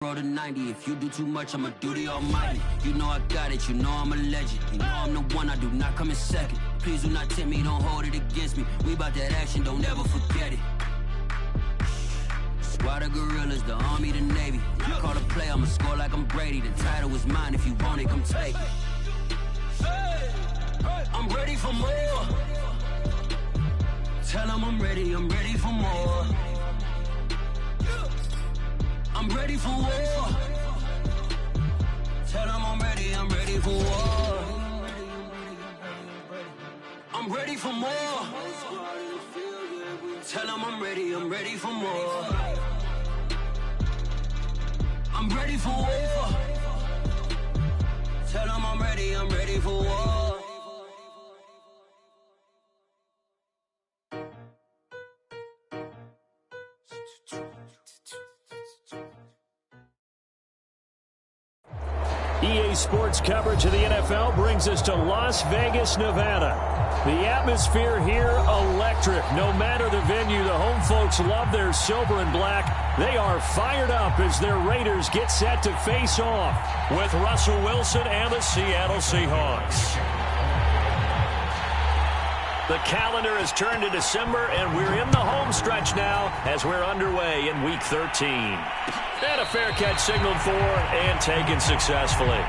Roll to 90, if you do too much, I'ma do the almighty. You know I got it, you know I'm a legend. You know I'm the one, I do not come in second. Please do not tempt me, don't hold it against me. We about that action, don't ever forget it. Squad of gorillas, the army, the navy. When I call a play, I'ma score like I'm Brady. The title is mine, if you want it, come take it. I'm ready for more. Tell them I'm ready for more. I'm ready for war. Tell them I'm ready for war. I'm ready for more. Tell them I'm ready for more. I'm ready for war. Tell them I'm ready for war. EA Sports coverage of the NFL brings us to Las Vegas, Nevada. The atmosphere here, electric. No matter the venue, the home folks love their silver and black. They are fired up as their Raiders get set to face off with Russell Wilson and the Seattle Seahawks. The calendar has turned to December, and we're in the home stretch now as we're underway in Week 13. And a fair catch signaled for and taken successfully.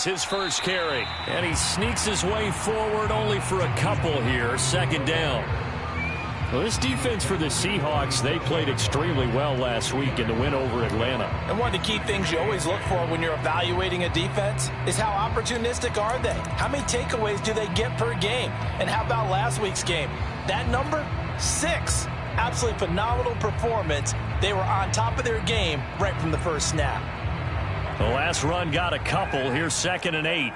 His first carry, and he sneaks his way forward only for a couple here. Second down. Well, this defense for the Seahawks, they played extremely well last week in the win over Atlanta. And one of the key things you always look for when you're evaluating a defense is how opportunistic are they? How many takeaways do they get per game? And how about last week's game? That number, 6. Absolutely phenomenal performance. They were on top of their game right from the first snap. The last run got a couple. Here's 2nd and 8.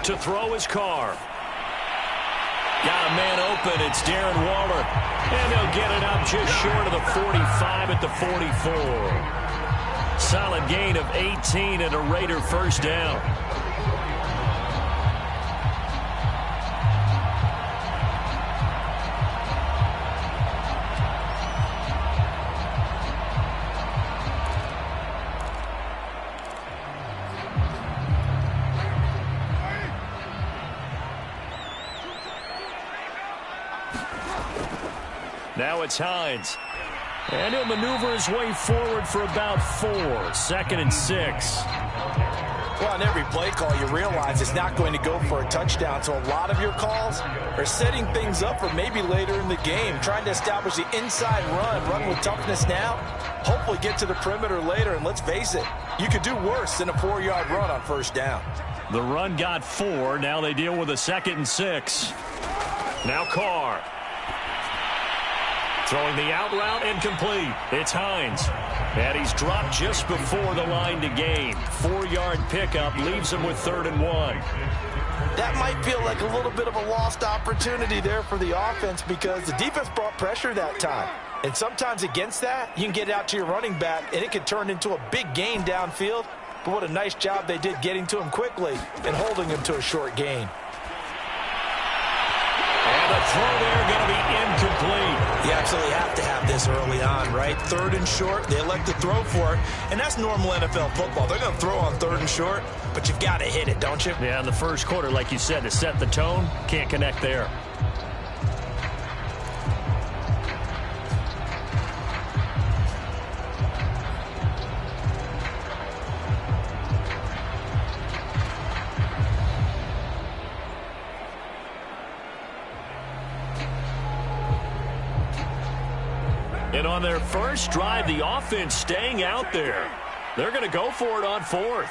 To throw his Carr. Got a man open. It's Darren Waller. And they'll get it up just short of the 45 at the 44. Solid gain of 18 and a Raider first down. Now it's Hines. And he'll maneuver his way forward for about 4. 2nd and 6. Well, on every play call, you realize it's not going to go for a touchdown. So a lot of your calls are setting things up for maybe later in the game, trying to establish the inside run with toughness now, hopefully get to the perimeter later. And let's face it, you could do worse than a 4-yard run on first down. The run got 4. Now they deal with a 2nd and 6. Now Carr. Throwing the out route incomplete. It's Hines. And he's dropped just before the line to gain. 4-yard pickup leaves him with 3rd and 1. That might feel like a little bit of a lost opportunity there for the offense because the defense brought pressure that time. And sometimes against that, you can get it out to your running back, and it can turn into a big gain downfield. But what a nice job they did getting to him quickly and holding him to a short gain. And the throw there going to be incomplete. You absolutely have to have this early on, right? 3rd and short, they elect to throw for it, and that's normal NFL football. They're going to throw on 3rd and short, but you've got to hit it, don't you? Yeah, in the first quarter, like you said, to set the tone, can't connect there. And on their first drive, the offense staying out there. They're going to go for it on 4th.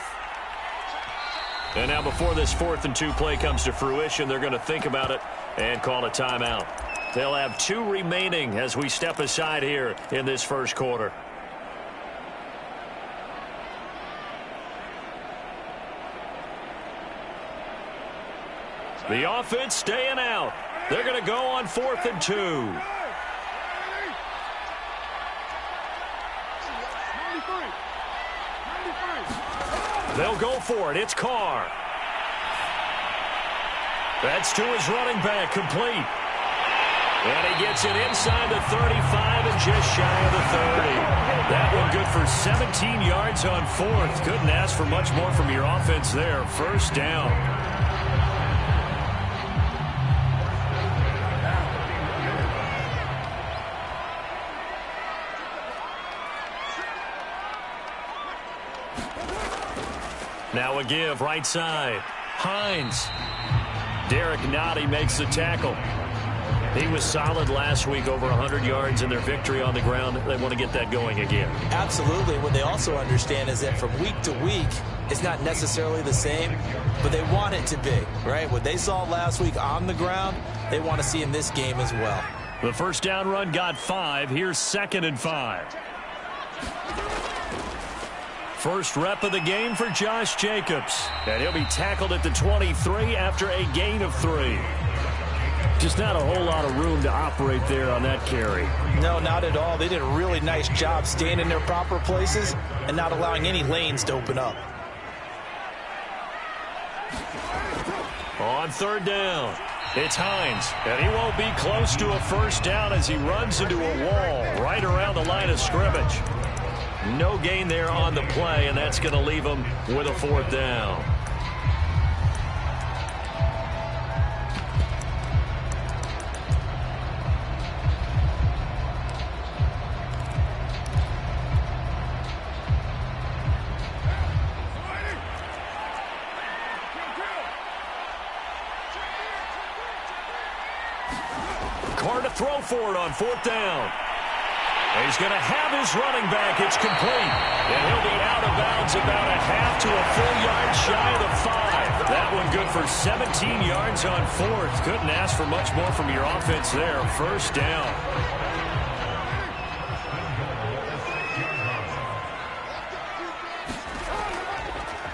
And now before this 4th and 2 play comes to fruition, they're going to think about it and call a timeout. They'll have 2 remaining as we step aside here in this first quarter. The offense staying out. They're going to go on 4th and 2. They'll go for it. It's Carr. That's to his running back, complete. And he gets it inside the 35 and just shy of the 30. That one good for 17 yards on 4th. Couldn't ask for much more from your offense there. First down. Now a give, right side. Hines. Derek Nottie makes the tackle. He was solid last week, over 100 yards in their victory on the ground. They want to get that going again. Absolutely. What they also understand is that from week to week, it's not necessarily the same, but they want it to be, right? What they saw last week on the ground, they want to see in this game as well. The first down run got 5. Here's 2nd and 5. First rep of the game for Josh Jacobs. And he'll be tackled at the 23 after a gain of 3. Just not a whole lot of room to operate there on that carry. No, not at all. They did a really nice job staying in their proper places and not allowing any lanes to open up. On 3rd down, it's Hines. And he won't be close to a first down as he runs into a wall right around the line of scrimmage. No gain there on the play, and that's going to leave him with a 4th down. Carr to throw for it on 4th down. He's going to have his running back. It's complete. And he'll be out of bounds about a half to a full yard shy of the 5. That one good for 17 yards on 4th. Couldn't ask for much more from your offense there. First down.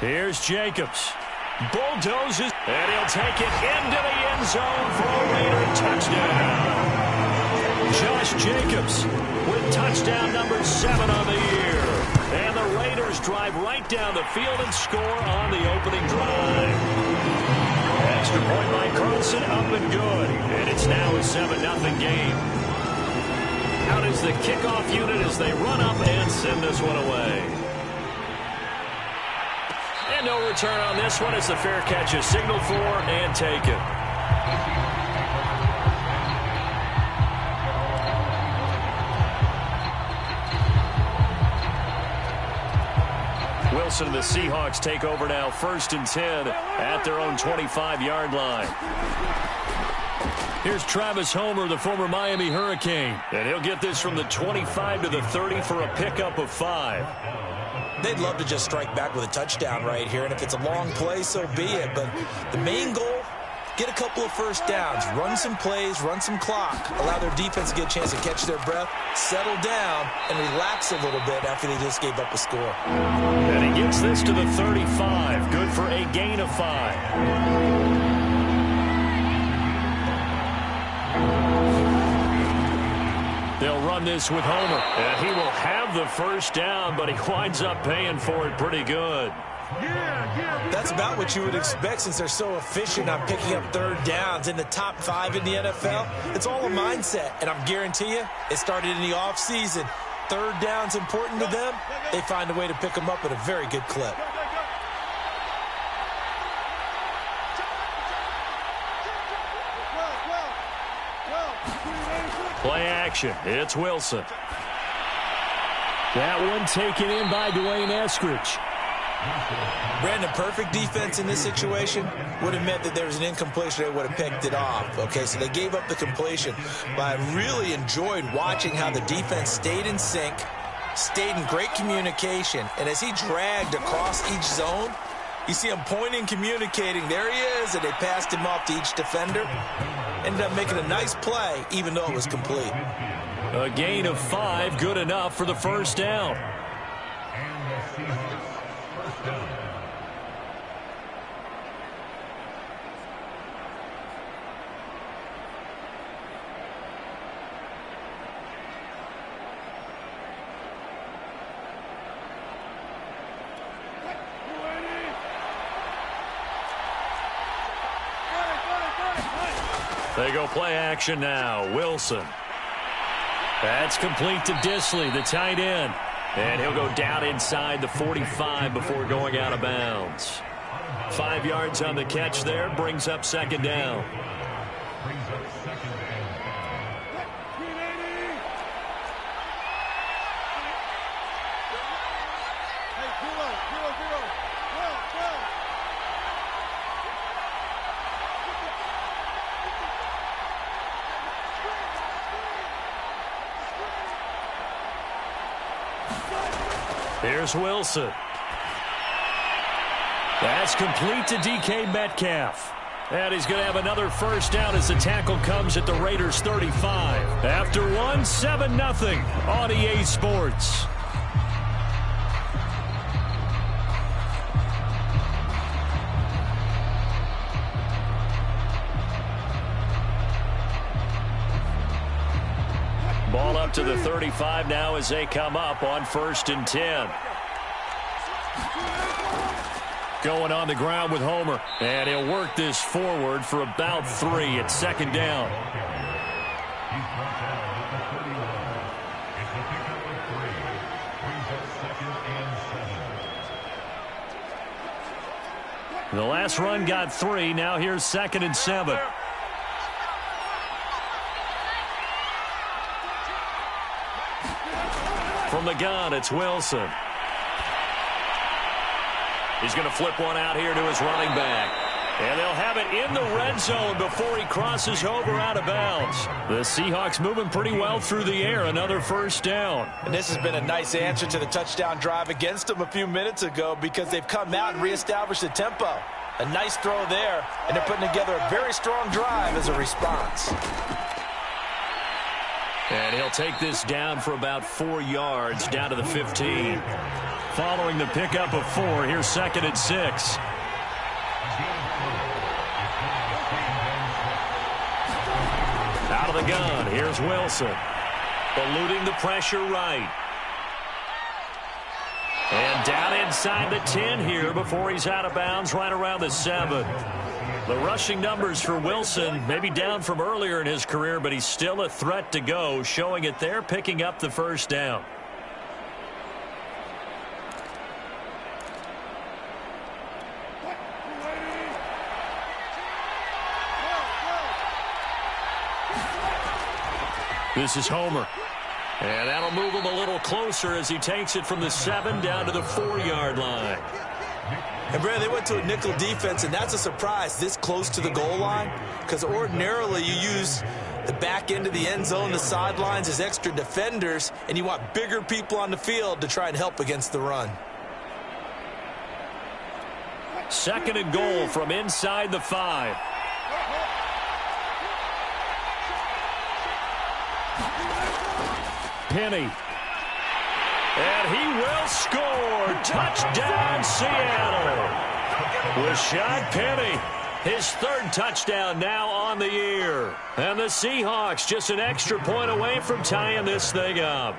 Here's Jacobs. Bulldozes. And he'll take it into the end zone for a Raider touchdown. Josh Jacobs with touchdown number 7 on the year. And the Raiders drive right down the field and score on the opening drive. Extra point by Carlson, up and good. And it's now a 7-0 game. Out is the kickoff unit as they run up and send this one away. And no return on this one as the fair catch is signaled for and taken. Wilson and the Seahawks take over now, 1st and 10 at their own 25-yard line. Here's Travis Homer, the former Miami Hurricane. And he'll get this from the 25 to the 30 for a pickup of 5. They'd love to just strike back with a touchdown right here, and if it's a long play, so be it. But the main goal, get a couple of first downs, run some plays, run some clock, allow their defense to get a chance to catch their breath, settle down, and relax a little bit after they just gave up a score. And he gets this to the 35, good for a gain of 5. They'll run this with Homer, and he will have the first down, but he winds up paying for it pretty good. That's about what you would expect since they're so efficient on picking up 3rd downs in the top 5 in the NFL. It's all a mindset, and I'm guarantee you it started in the offseason. 3rd down's important to them. They find a way to pick them up at a very good clip. Play action. It's Wilson. That one taken in by Dwayne Eskridge. Brandon, perfect defense in this situation would have meant that there was an incompletion. They would have picked it off. Okay, so they gave up the completion. But I really enjoyed watching how the defense stayed in sync, stayed in great communication. And as he dragged across each zone, you see him pointing, communicating. There he is, and they passed him off to each defender. Ended up making a nice play, even though it was complete. A gain of 5, good enough for the first down. They go play action now. Wilson. That's complete to Disley, the tight end. And he'll go down inside the 45 before going out of bounds. 5 yards on the catch there, brings up second down. Here's Wilson. That's complete to DK Metcalf. And he's going to have another first down as the tackle comes at the Raiders' 35. After one, 7-0 on EA Sports. Ball up to the 35 now as they come up on 1st and 10. Going on the ground with Homer. And he'll work this forward for about 3 at second down. The last run got 3. Now here's 2nd and 7. From the gun, it's Wilson. He's going to flip one out here to his running back. And they'll have it in the red zone before he crosses over out of bounds. The Seahawks moving pretty well through the air. Another first down. And this has been a nice answer to the touchdown drive against them a few minutes ago because they've come out and reestablished the tempo. A nice throw there, and they're putting together a very strong drive as a response. And he'll take this down for about 4 yards, down to the 15. Following the pickup of 4, here's 2nd and 6. Out of the gun, here's Wilson. Eluding the pressure right. And down inside the 10 here before he's out of bounds right around the 7. The rushing numbers for Wilson maybe down from earlier in his career, but he's still a threat to go, showing it there, picking up the first down. This is Homer. And that'll move him a little closer as he takes it from the 7 down to the 4-yard line. And, Brad, they went to a nickel defense, and that's a surprise this close to the goal line because ordinarily you use the back end of the end zone, the sidelines as extra defenders, and you want bigger people on the field to try and help against the run. 2nd and goal from inside the 5. Penny. And he will score. Touchdown, Seattle. Rashad Penny, his 3rd touchdown now on the year. And the Seahawks just an extra point away from tying this thing up.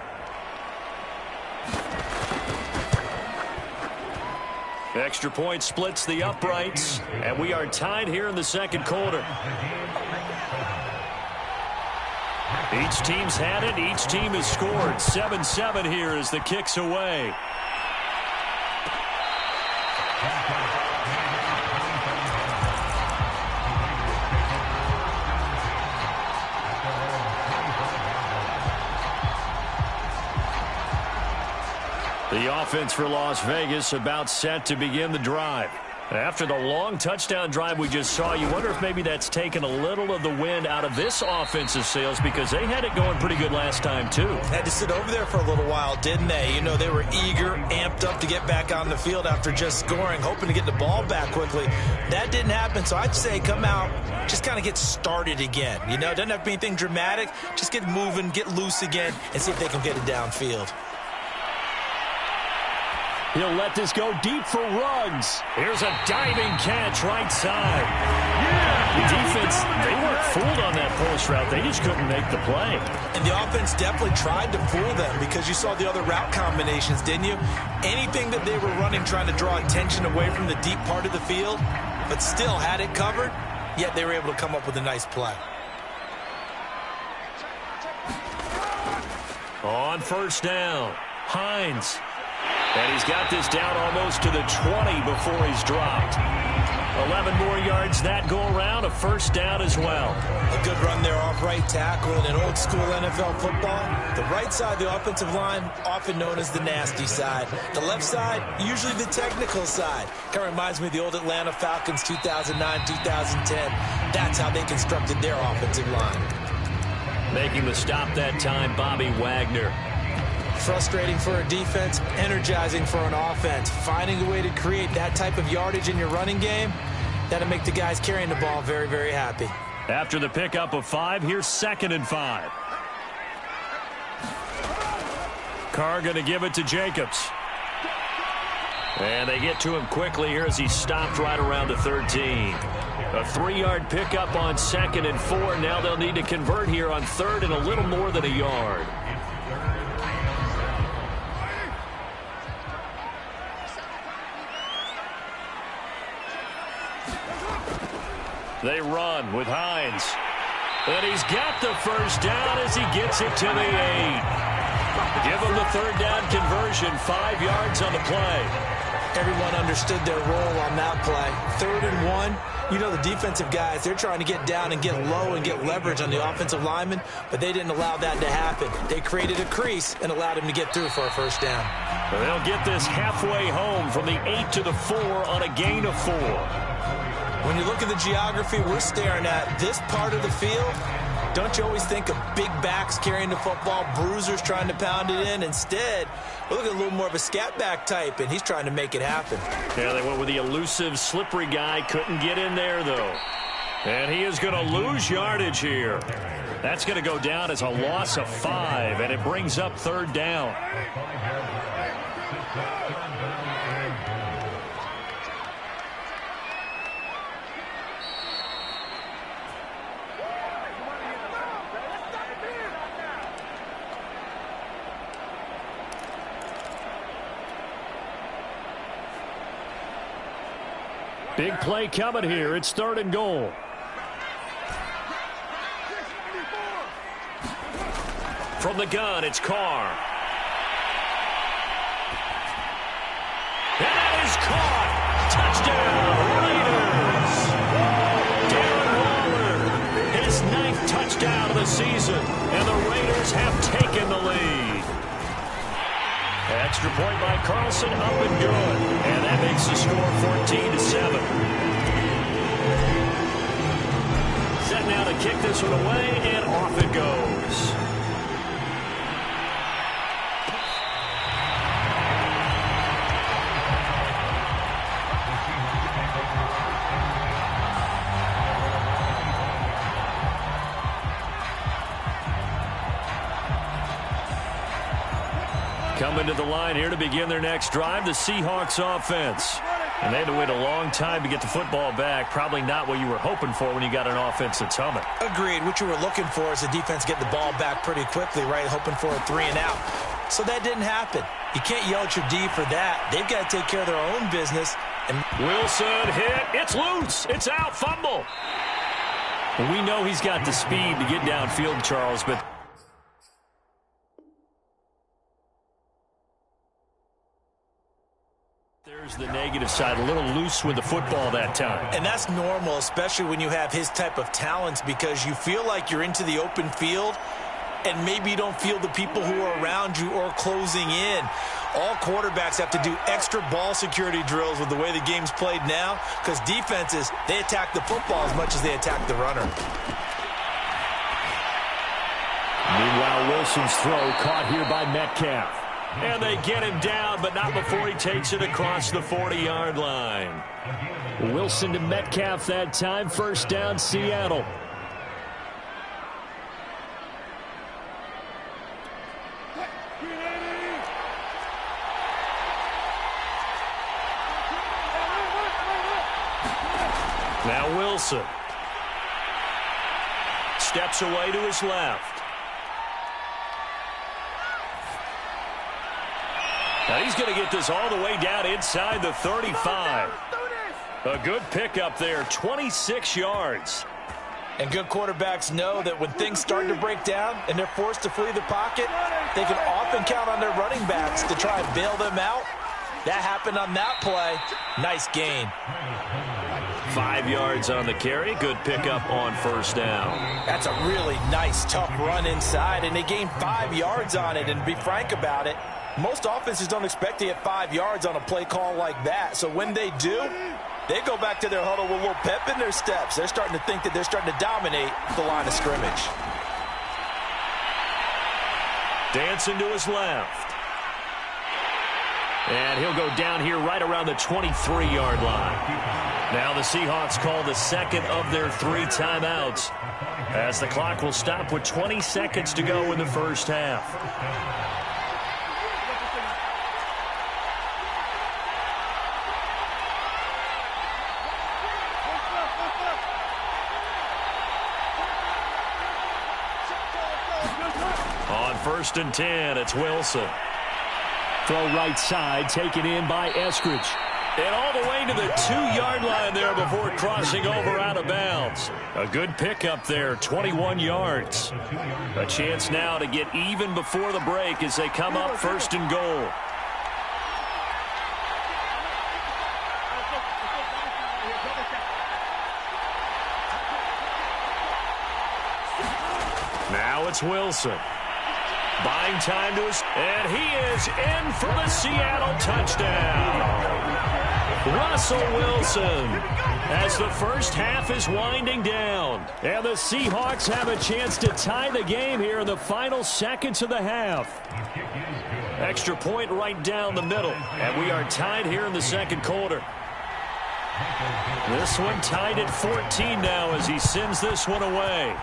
Extra point splits the uprights, and we are tied here in the 2nd quarter. Each team's had it. Each team has scored. 7-7 here as the kick's away. The offense for Las Vegas about set to begin the drive. After the long touchdown drive we just saw, you wonder if maybe that's taken a little of the wind out of this offensive sails, because they had it going pretty good last time too. Had to sit over there for a little while, didn't they? You know, they were eager, amped up to get back on the field after just scoring, hoping to get the ball back quickly. That didn't happen, so I'd say come out, just kind of get started again. You know, it doesn't have to be anything dramatic. Just get moving, get loose again, and see if they can get it downfield. He'll let this go deep for Ruggs. Here's a diving catch right side. The defense, they weren't fooled on that post route. They just couldn't make the play. And the offense definitely tried to fool them, because you saw the other route combinations, didn't you? Anything that they were running, trying to draw attention away from the deep part of the field, but still had it covered, yet they were able to come up with a nice play. On first down, Hines. And he's got this down almost to the 20 before he's dropped. 11 more yards that go around, a first down as well. A good run there off right tackle in an old school NFL football. The right side of the offensive line, often known as the nasty side. The left side, usually the technical side. Kind of reminds me of the old Atlanta Falcons 2009-2010. That's how they constructed their offensive line. Making the stop that time, Bobby Wagner. Frustrating for a defense, energizing for an offense. Finding a way to create that type of yardage in your running game, that'll make the guys carrying the ball very, very happy. After the pickup of 5, here's 2nd and 5. Carr going to give it to Jacobs. And they get to him quickly here as he stopped right around the 13. A 3-yard pickup on 2nd and 4. Now they'll need to convert here on 3rd and a little more than a yard. They run with Hines. And he's got the first down as he gets it to the 8. Give him the 3rd down conversion, 5 yards on the play. Everyone understood their role on that play. 3rd and 1. You know, the defensive guys, they're trying to get down and get low and get leverage on the offensive lineman, but they didn't allow that to happen. They created a crease and allowed him to get through for a first down. They'll get this halfway home from the 8 to the 4 on a gain of 4. When you look at the geography we're staring at, this part of the field, don't you always think of big backs carrying the football, bruisers trying to pound it in? Instead, we're looking at a little more of a scat back type, and he's trying to make it happen. Yeah, they went with the elusive, slippery guy. Couldn't get in there, though. And he is going to lose yardage here. That's going to go down as a loss of 5, and it brings up 3rd down. Big play coming here. It's 3rd and goal. From the gun, it's Carr. And that is caught. Touchdown, Raiders. Darren Waller, his 9th touchdown of the season, and the Raiders have taken the lead. Extra point by Carlson, up and good. And that makes the score 14-7. Set now to kick this one away, and off it goes. Coming to the line here to begin their next drive, the Seahawks offense. And they had to wait a long time to get the football back. Probably not what you were hoping for when you got an offense that's humming. Agreed. What you were looking for is the defense get the ball back pretty quickly, right? Hoping for a 3 and out. So that didn't happen. You can't yell at your D for that. They've got to take care of their own business. And Wilson hit. It's loose. It's out. Fumble. Well, we know he's got the speed to get downfield, Charles, but there's the negative side, a little loose with the football that time. And that's normal, especially when you have his type of talents, because you feel like you're into the open field and maybe you don't feel the people who are around you or closing in. All quarterbacks have to do extra ball security drills with the way the game's played now, because defenses, they attack the football as much as they attack the runner. Meanwhile, Wilson's throw caught here by Metcalf. And they get him down, but not before he takes it across the 40-yard line. Wilson to Metcalf that time. First down, Seattle. Now Wilson. Steps away to his left. Now he's going to get this all the way down inside the 35. A good pickup there, 26 yards. And good quarterbacks know that when things start to break down and they're forced to flee the pocket, they can often count on their running backs to try and bail them out. That happened on that play. Nice gain. 5 yards on the carry. Good pickup on first down. That's a really nice, tough run inside, and they gained 5 yards on it. And to be frank about it, most offenses don't expect to get 5 yards on a play call like that. So when they do, they go back to their huddle with a little pep in their steps. They're starting to think that they're starting to dominate the line of scrimmage. Dancing to his left. And he'll go down here right around the 23-yard line. Now the Seahawks call the second of their 3 timeouts, as the clock will stop with 20 seconds to go in the first half. On 1st and 10, it's Wilson. Throw right side, taken in by Eskridge. And all the way to the 2-yard line there before crossing over out of bounds. A good pickup there, 21 yards. A chance now to get even before the break as they come up 1st and goal. Now it's Wilson. Buying time to his, and he is in for the Seattle touchdown. Russell Wilson, as the first half is winding down. And the Seahawks have a chance to tie the game here in the final seconds of the half. Extra point right down the middle, and we are tied here in the second quarter. This one tied at 14 now as he sends this one away.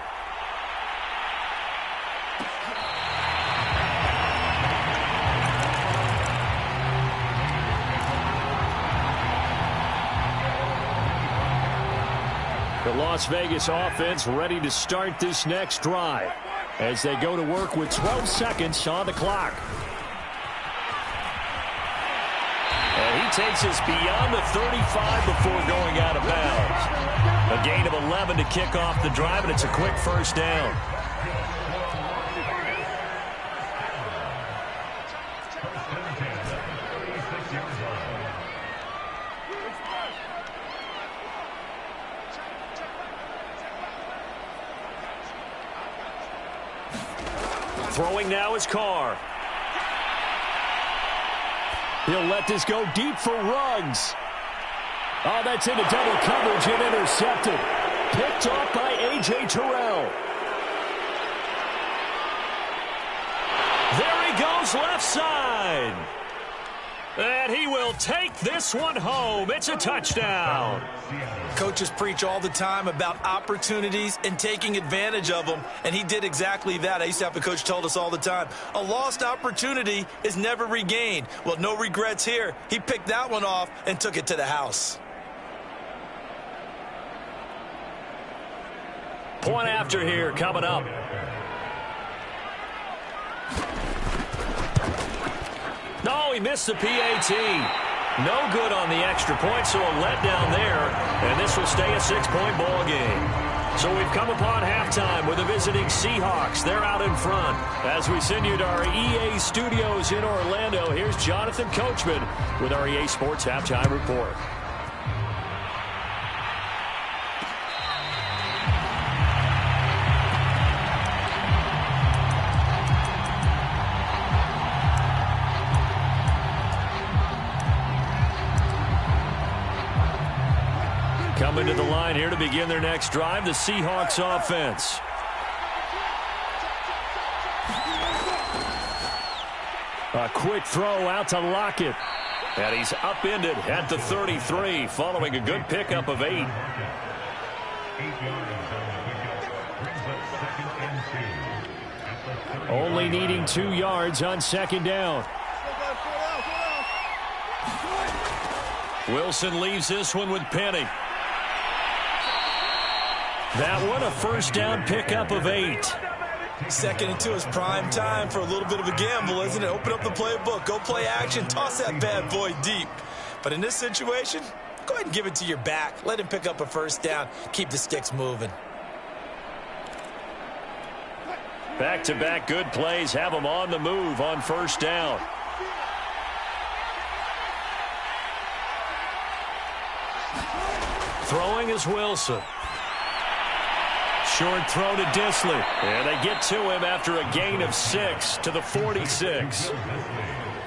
The Las Vegas offense ready to start this next drive as they go to work with 12 seconds on the clock. And he takes us beyond the 35 before going out of bounds. A gain of 11 to kick off the drive, and it's a quick first down. Throwing now is Carr. He'll let this go deep for Ruggs. Oh, that's into double coverage and intercepted. Picked off by A.J. Terrell. There he goes left side. And he will take this one home. It's a touchdown. Coaches preach all the time about opportunities and taking advantage of them, and he did exactly that. I used to have a coach told us all the time, a lost opportunity is never regained. Well, no regrets here. He picked that one off and took it to the house. Point after here coming up. No, he missed the PAT. No good on the extra point, so a letdown there. And this will stay a 6-point ball game. So we've come upon halftime with the visiting Seahawks. They're out in front. As we send you to our EA studios in Orlando, here's Jonathan Coachman with our EA Sports Halftime Report. Coming to the line here to begin their next drive, the Seahawks offense. A quick throw out to Lockett. And he's upended at the 33 following a good pickup of 8. Only needing 2 yards on second down. Wilson leaves this one with Penny. That one a first down pickup of 8. 2nd and 2 is prime time for a little bit of a gamble, isn't it? Open up the playbook, go play action, toss that bad boy deep. But in this situation, go ahead and give it to your back. Let him pick up a first down. Keep the sticks moving. Back-to-back good plays have them on the move on first down. Throwing is Wilson. Short throw to Disley. And they get to him after a gain of 6 to the 46.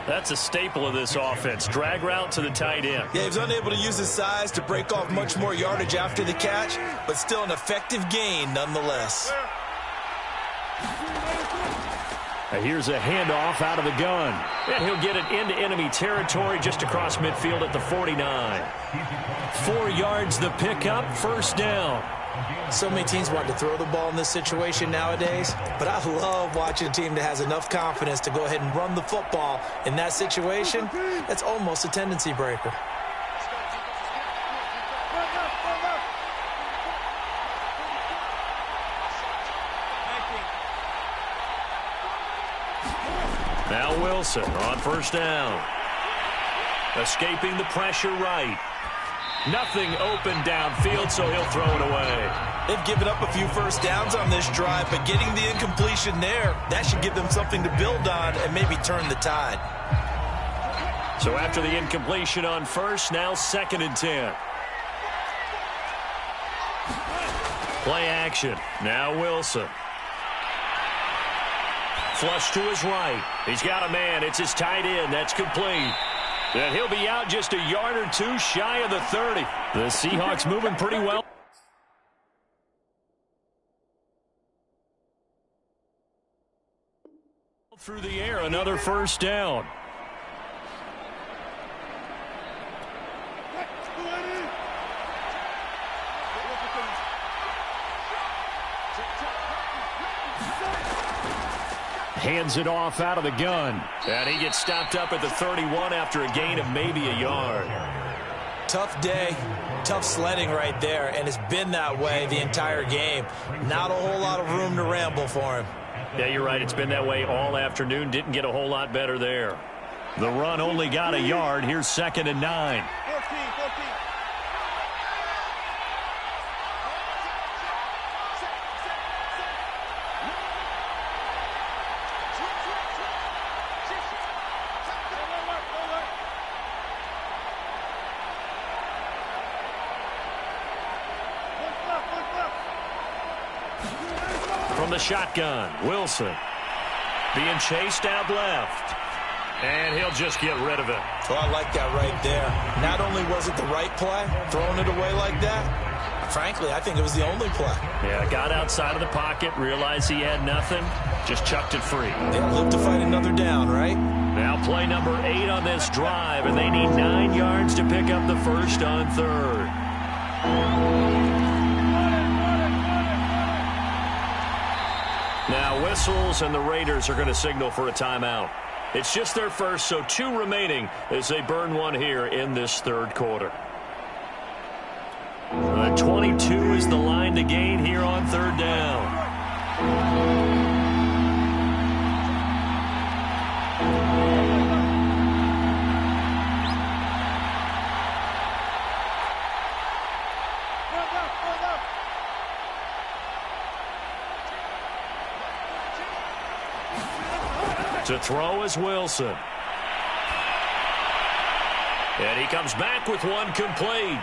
That's a staple of this offense. Drag route to the tight end. Yeah, he was unable to use his size to break off much more yardage after the catch, but still an effective gain nonetheless. Here's a handoff out of the gun. And he'll get it into enemy territory just across midfield at the 49. 4 yards the pickup, first down. So many teams want to throw the ball in this situation nowadays, but I love watching a team that has enough confidence to go ahead and run the football in that situation. That's almost a tendency breaker. Now Wilson on first down. Escaping the pressure right. Nothing open downfield, so he'll throw it away. They've given up a few first downs on this drive, but getting the incompletion there, that should give them something to build on and maybe turn the tide. So after the incompletion on first, now 2nd and 10. Play action. Now Wilson. Flush to his right. He's got a man. It's his tight end. That's complete. And he'll be out just a yard or 2 shy of the 30. The Seahawks moving pretty well. Through the air, another first down. Hands it off out of the gun. And he gets stopped up at the 31 after a gain of maybe a yard. Tough day, tough sledding right there, and it's been that way the entire game. Not a whole lot of room to ramble for him. Yeah, you're right. It's been that way all afternoon. Didn't get a whole lot better there. The run only got a yard. Here's 2nd and 9. 14. From the shotgun, Wilson being chased out left. And he'll just get rid of it. Well, I like that right there. Not only was it the right play, throwing it away like that, frankly, I think it was the only play. Yeah, got outside of the pocket, realized he had nothing, just chucked it free. They'll live to fight another down, right? Now play number 8 on this drive, and they need 9 yards to pick up the first on 3rd. Now whistles, and the Raiders are going to signal for a timeout. It's just their first, so 2 remaining as they burn one here in this 3rd quarter. 22 is the line to gain here on 3rd down. To throw is Wilson. And he comes back with one complete.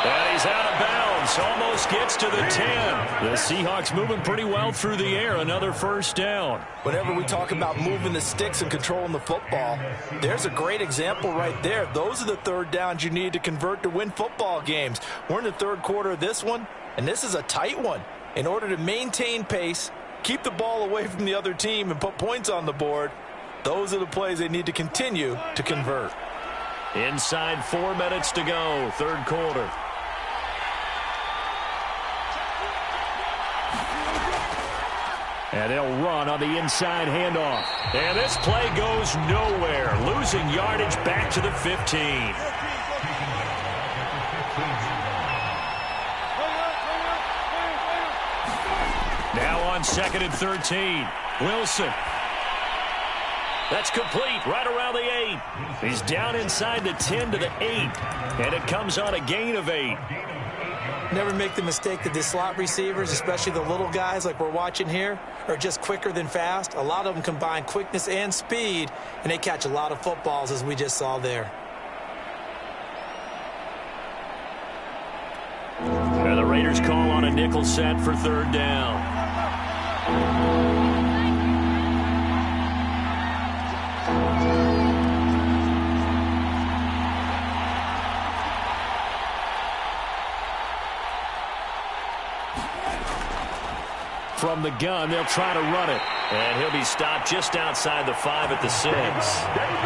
And he's out of bounds. Almost gets to the 10. The Seahawks moving pretty well through the air. Another first down. Whenever we talk about moving the sticks and controlling the football, there's a great example right there. Those are the third downs you need to convert to win football games. We're in the third quarter of this one, and this is a tight one. In order to maintain pace, keep the ball away from the other team, and put points on the board, those are the plays they need to continue to convert. Inside 4 minutes to go, third quarter. And they'll run on the inside handoff. And this play goes nowhere. Losing yardage back to the 15. Now on 2nd and 13. Wilson. That's complete right around the 8. He's down inside the 10 to the 8. And it comes on a gain of 8. Never make the mistake that the slot receivers, especially the little guys like we're watching here, are just quicker than fast. A lot of them combine quickness and speed, and they catch a lot of footballs, as we just saw there. And the Raiders call on a nickel set for third down. From the gun, they'll try to run it. And he'll be stopped just outside the 5 at the 6.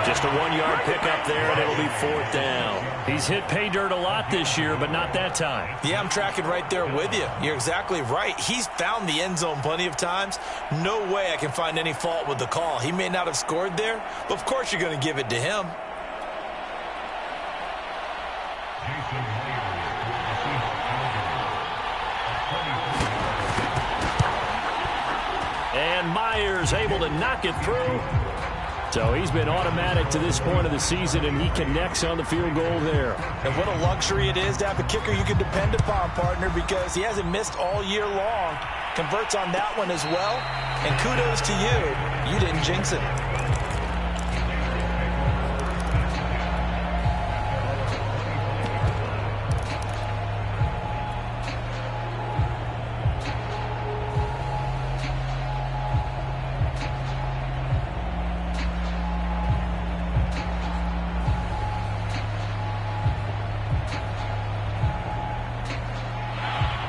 Just a 1-yard pickup there, and it'll be 4th down. He's hit pay dirt a lot this year, but not that time. Yeah, I'm tracking right there with you. You're exactly right. He's found the end zone plenty of times. No way I can find any fault with the call. He may not have scored there, but of course you're going to give it to him. And Myers able to knock it through. So he's been automatic to this point of the season, and he connects on the field goal there. And what a luxury it is to have a kicker you can depend upon, partner, because he hasn't missed all year long. Converts on that one as well. And kudos to you. You didn't jinx it.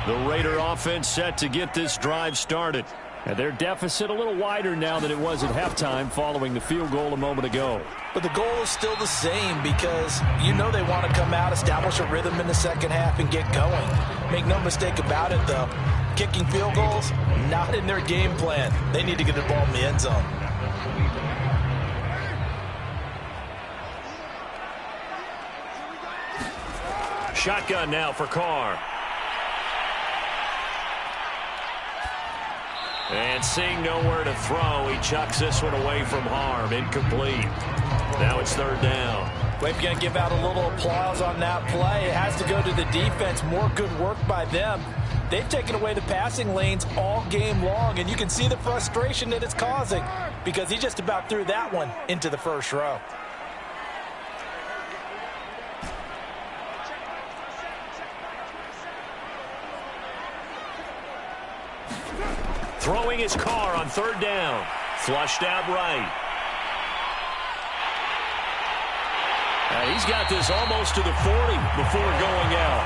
The Raider offense set to get this drive started. And their deficit a little wider now than it was at halftime following the field goal a moment ago. But the goal is still the same because you know they want to come out, establish a rhythm in the second half, and get going. Make no mistake about it, though. Kicking field goals, not in their game plan. They need to get the ball in the end zone. Shotgun now for Carr. And seeing nowhere to throw, he chucks this one away from harm. Incomplete. Now it's third down. We're going to give out a little applause on that play. It has to go to the defense. More good work by them. They've taken away the passing lanes all game long, and you can see the frustration that it's causing because he just about threw that one into the first row. Throwing his Carr on third down. Flushed out right. He's got this almost to the 40 before going out.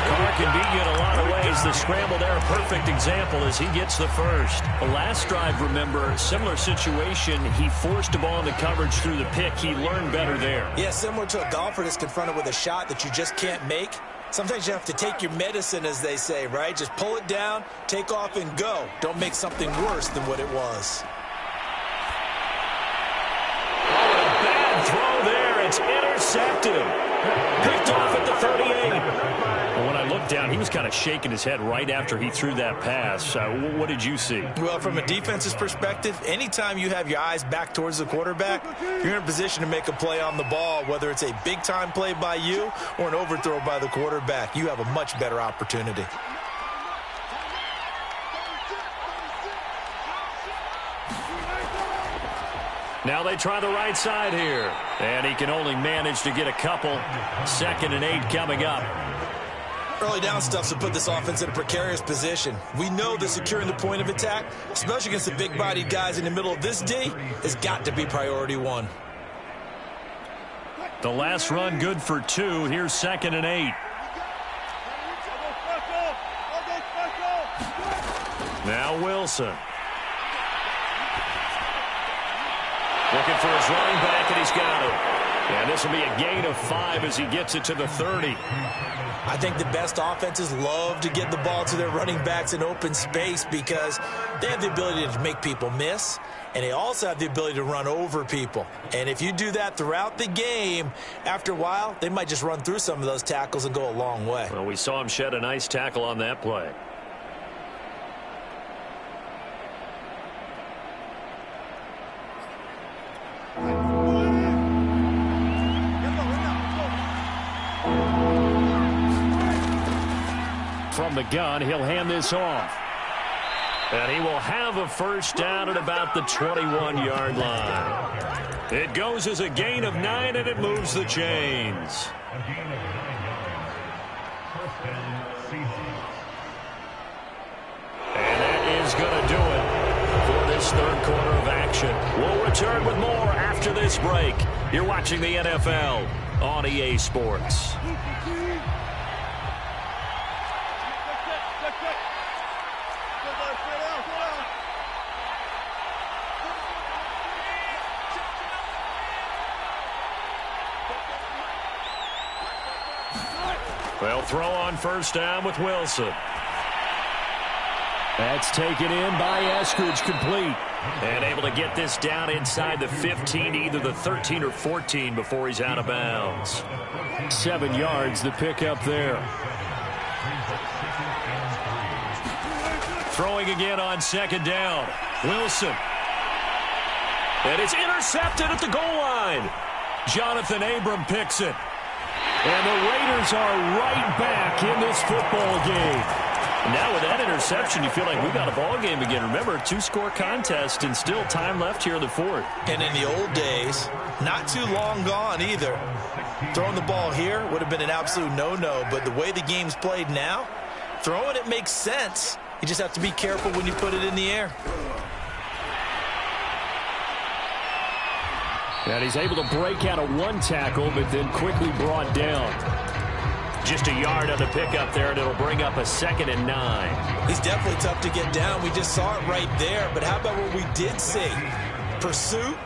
Carr can beat you in a lot of ways. The scramble there, a perfect example as he gets the first. The last drive, remember, similar situation. He forced the ball into coverage through the pick. He learned better there. Yeah, similar to a golfer that's confronted with a shot that you just can't make. Sometimes you have to take your medicine, as they say, right? Just pull it down, take off, and go. Don't make something worse than what it was. Oh, a bad throw there. It's intercepted. Picked off at the 38. Well, when I looked down, he was kind of shaking his head right after he threw that pass. What did you see? Well, from a defense's perspective, anytime you have your eyes back towards the quarterback, you're in a position to make a play on the ball, whether it's a big-time play by you or an overthrow by the quarterback. You have a much better opportunity. Now they try the right side here. And he can only manage to get a couple. 2nd and 8 coming up. Early down stuff to put this offense in a precarious position. We know that securing the point of attack, especially against the big-bodied guys in the middle of this D, has got to be priority one. The last run good for 2. Here's 2nd and 8. Now Wilson. Looking for his running back, and he's got it. And this will be a gain of 5 as he gets it to the 30. I think the best offenses love to get the ball to their running backs in open space because they have the ability to make people miss, and they also have the ability to run over people. And if you do that throughout the game, after a while, they might just run through some of those tackles and go a long way. Well, we saw him shed a nice tackle on that play. From the gun, he'll hand this off. And he will have a first down at about the 21-yard line. It goes as a gain of 9, and it moves the chains. And that is going to do it for this third quarter of action. We'll return with more after this break. You're watching the NFL on EA Sports. They'll throw on first down with Wilson. That's taken in by Eskridge, complete. And able to get this down inside the 15, either the 13 or 14 before he's out of bounds. 7 yards, the pickup there. Throwing again on 2nd down. Wilson. And it's intercepted at the goal line. Jonathan Abram picks it. And the Raiders are right back in this football game. Now with that interception, you feel like we've got a ball game again. Remember, a 2-score contest and still time left here in the fourth. And in the old days, not too long gone either. Throwing the ball here would have been an absolute no-no, but the way the game's played now, throwing it makes sense. You just have to be careful when you put it in the air. And he's able to break out of 1 tackle, but then quickly brought down. Just a yard on the pickup there, and it'll bring up a 2nd and 9. He's definitely tough to get down. We just saw it right there. But how about what we did see? Pursuit,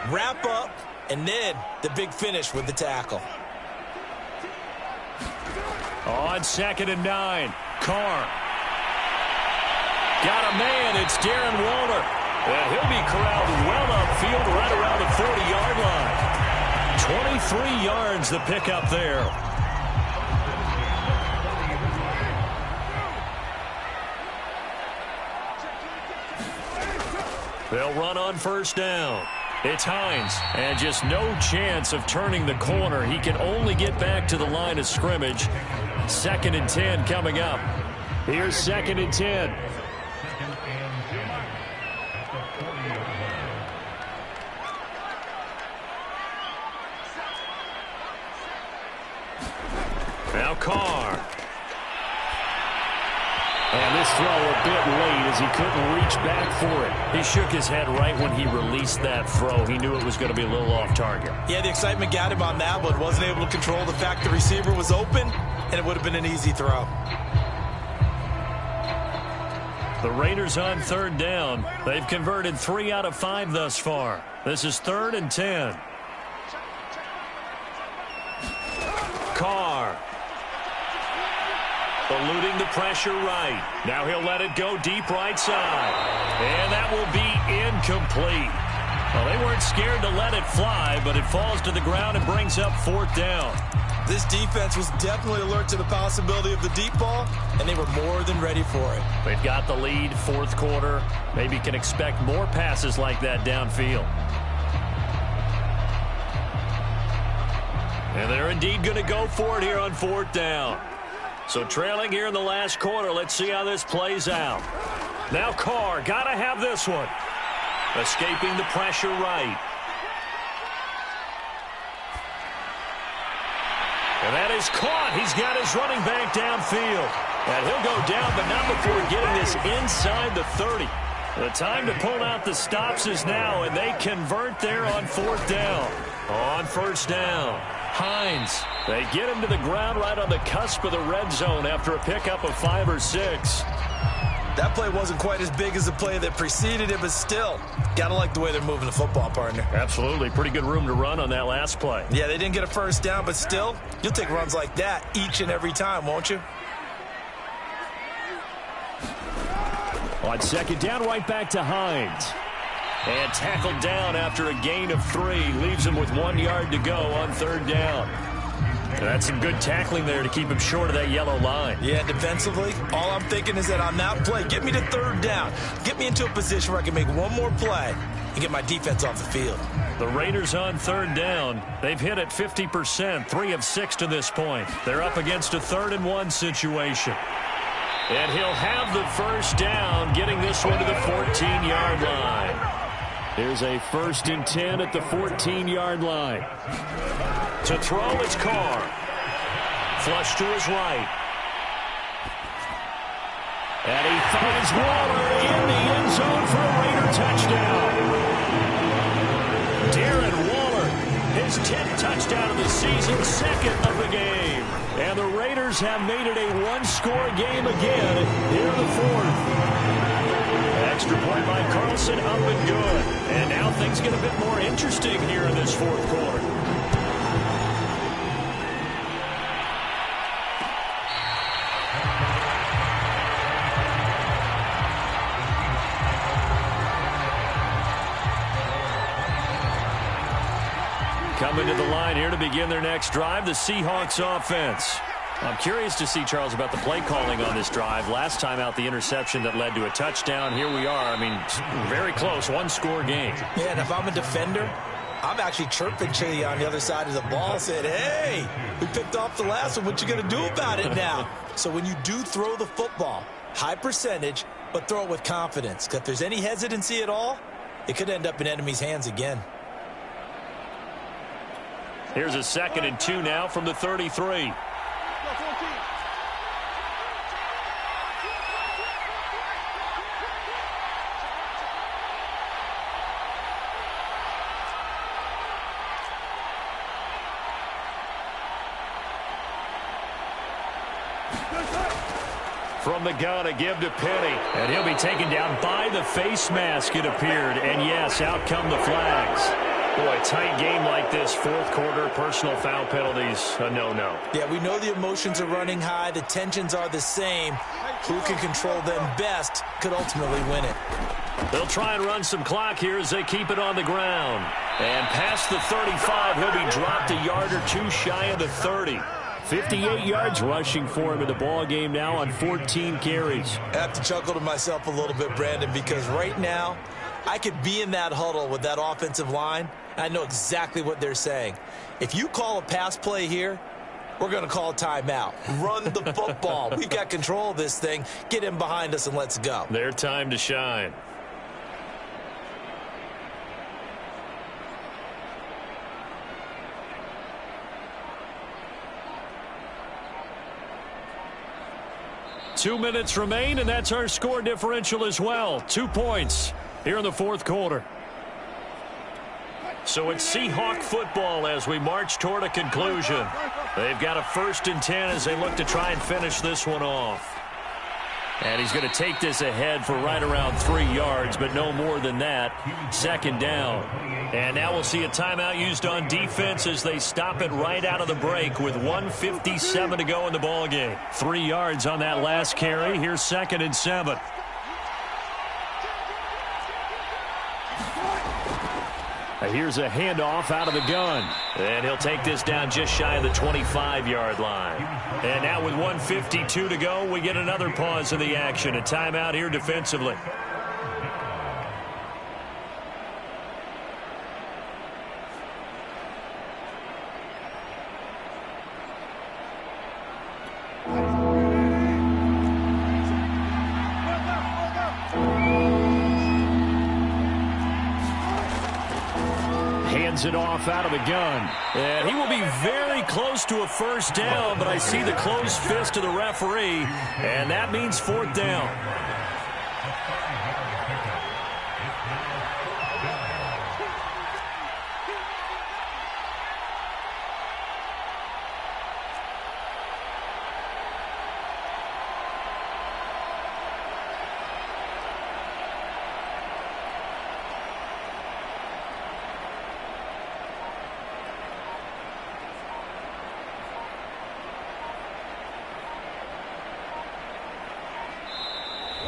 wrap up, and then the big finish with the tackle. On 2nd and 9, Carr. Got a man, it's Darren Waller. And he'll be corralled well upfield right around the 40-yard line. 23 yards the pickup there. They'll run on first down. It's Hines, and just no chance of turning the corner. He can only get back to the line of scrimmage. 2nd and 10 coming up. Here's 2nd and 10. Now Carr. And this throw a bit late as he couldn't reach back for it. He shook his head right when he released that throw. He knew it was going to be a little off target. Yeah, the excitement got him on that one. Wasn't able to control the fact the receiver was open, and it would have been an easy throw. The Raiders on 3rd down. They've converted 3 out of 5 thus far. This is 3rd and 10. Carr. Eluding the pressure right. Now he'll let it go deep right side. And that will be incomplete. Well, they weren't scared to let it fly, but it falls to the ground and brings up 4th down. This defense was definitely alert to the possibility of the deep ball, and they were more than ready for it. They've got the lead, 4th quarter. Maybe can expect more passes like that downfield. And they're indeed going to go for it here on 4th down. So trailing here in the last quarter. Let's see how this plays out. Now Carr, got to have this one. Escaping the pressure right. And that is caught. He's got his running back downfield. And he'll go down, but not before getting this inside the 30. The time to pull out the stops is now, and they convert there on fourth down. On first down, Hines. They get him to the ground right on the cusp of the red zone after a pickup of 5 or 6. That play wasn't quite as big as the play that preceded it, but still, got to like the way they're moving the football, partner. Absolutely. Pretty good room to run on that last play. Yeah, they didn't get a first down, but still, you'll take runs like that each and every time, won't you? On second down, right back to Hines. And tackled down after a gain of 3. Leaves him with 1 yard to go on third down. And that's some good tackling there to keep him short of that yellow line. Yeah, defensively, all I'm thinking is that on that play, get me to third down. Get me into a position where I can make one more play and get my defense off the field. The Raiders on third down. They've hit it 50%, 3 of 6 to this point. They're up against a 3rd and 1 situation. And he'll have the first down, getting this one to the 14-yard line. Here's a 1st and 10 at the 14-yard line. To throw, it's Carr. Flush to his right. And he finds Waller in the end zone for a Raider touchdown. Darren Waller, his 10th touchdown of the season, 2nd of the game. And the Raiders have made it a one-score game again here in the 4th. Extra point by Carlson, up and good. And now things get a bit more interesting here in this 4th quarter. Coming to the line here to begin their next drive, the Seahawks offense. I'm curious to see, Charles, about the play calling on this drive. Last time out, the interception that led to a touchdown. Here we are. I mean, very close, one-score game. Yeah, and if I'm a defender, I'm actually chirping to you on the other side of the ball, saying, hey, we picked off the last one. What you going to do about it now? So when you do throw the football, high percentage, but throw it with confidence. Because if there's any hesitancy at all, it could end up in enemy's hands again. Here's a 2nd and 2 now from the 33. From the gun, a give to Penny. And he'll be taken down by the face mask, it appeared. And yes, out come the flags. Boy, a tight game like this, 4th quarter, personal foul penalties, a no-no. Yeah, we know the emotions are running high. The tensions are the same. Who can control them best could ultimately win it. They'll try and run some clock here as they keep it on the ground. And past the 35, he'll be dropped a yard or 2 shy of the 30. 58 yards rushing for him in the ball game now on 14 carries. I have to chuckle to myself a little bit, Brandon, because right now I could be in that huddle with that offensive line. I know exactly what they're saying. If you call a pass play here, we're going to call a timeout. Run the football. We've got control of this thing. Get in behind us and let's go. Their time to shine. Two minutes remain, and that's our score differential as well. 2 points here in the 4th quarter. So it's Seahawk football as we march toward a conclusion. They've got a 1st and 10 as they look to try and finish this one off. And he's going to take this ahead for right around 3 yards, but no more than that. 2nd down. And now we'll see a timeout used on defense as they stop it right out of the break with 1:57 to go in the ballgame. 3 yards on that last carry. Here's 2nd and 7. Here's a handoff out of the gun. And he'll take this down just shy of the 25-yard line. And now with 1:52 to go, we get another pause in the action. A timeout here defensively. hands it off out of the gun. And he will be very close to a first down, but I see the closed fist of the referee, and that means fourth down.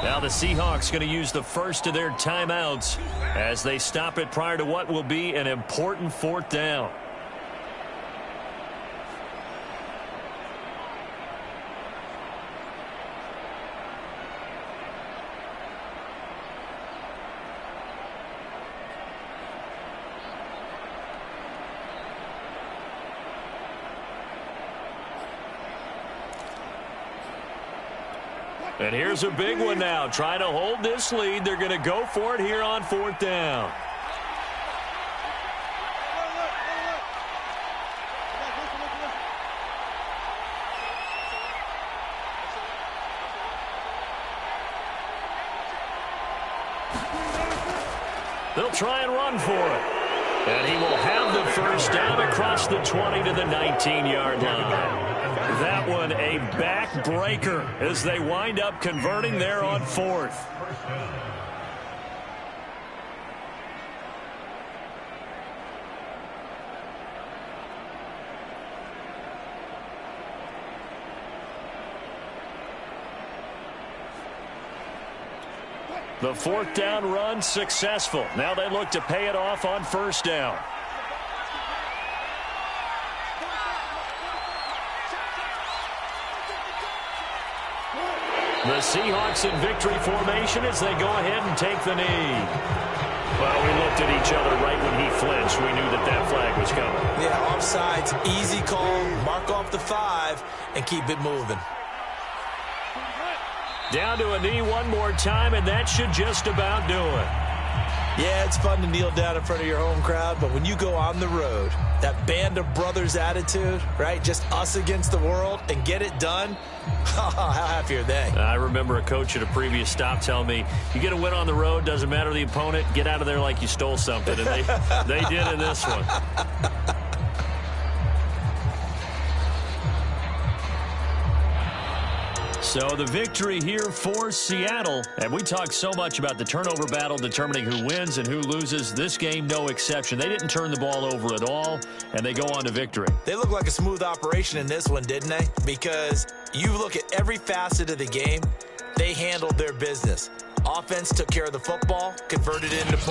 Now the Seahawks going to use the first of their timeouts as they stop it prior to what will be an important fourth down. And here's a big one now. Trying to hold this lead. They're going to go for it here on fourth down. They'll try and run for it. And he will have the first down across the 20 to the 19-yard line. That one a backbreaker as they wind up converting there on fourth. The fourth down run successful. Now they look to pay it off on first down. The Seahawks in victory formation as they go ahead and take the knee. Well, we looked at each other right when he flinched. We knew that that flag was coming. Yeah, offsides, easy call, mark off the 5, and keep it moving. Down to a knee one more time, and that should just about do it. Yeah, it's fun to kneel down in front of your home crowd, but when you go on the road, that band of brothers attitude, right, just us against the world, and get it done, how happy are they? I remember a coach at a previous stop telling me, you get a win on the road, doesn't matter the opponent, get out of there like you stole something, and they did in this one. So the victory here for Seattle. And we talk so much about the turnover battle determining who wins and who loses. This game, no exception. They didn't turn the ball over at all, and they go on to victory. They look like a smooth operation in this one, didn't they? Because you look at every facet of the game, they handled their business. Offense took care of the football, converted it into points.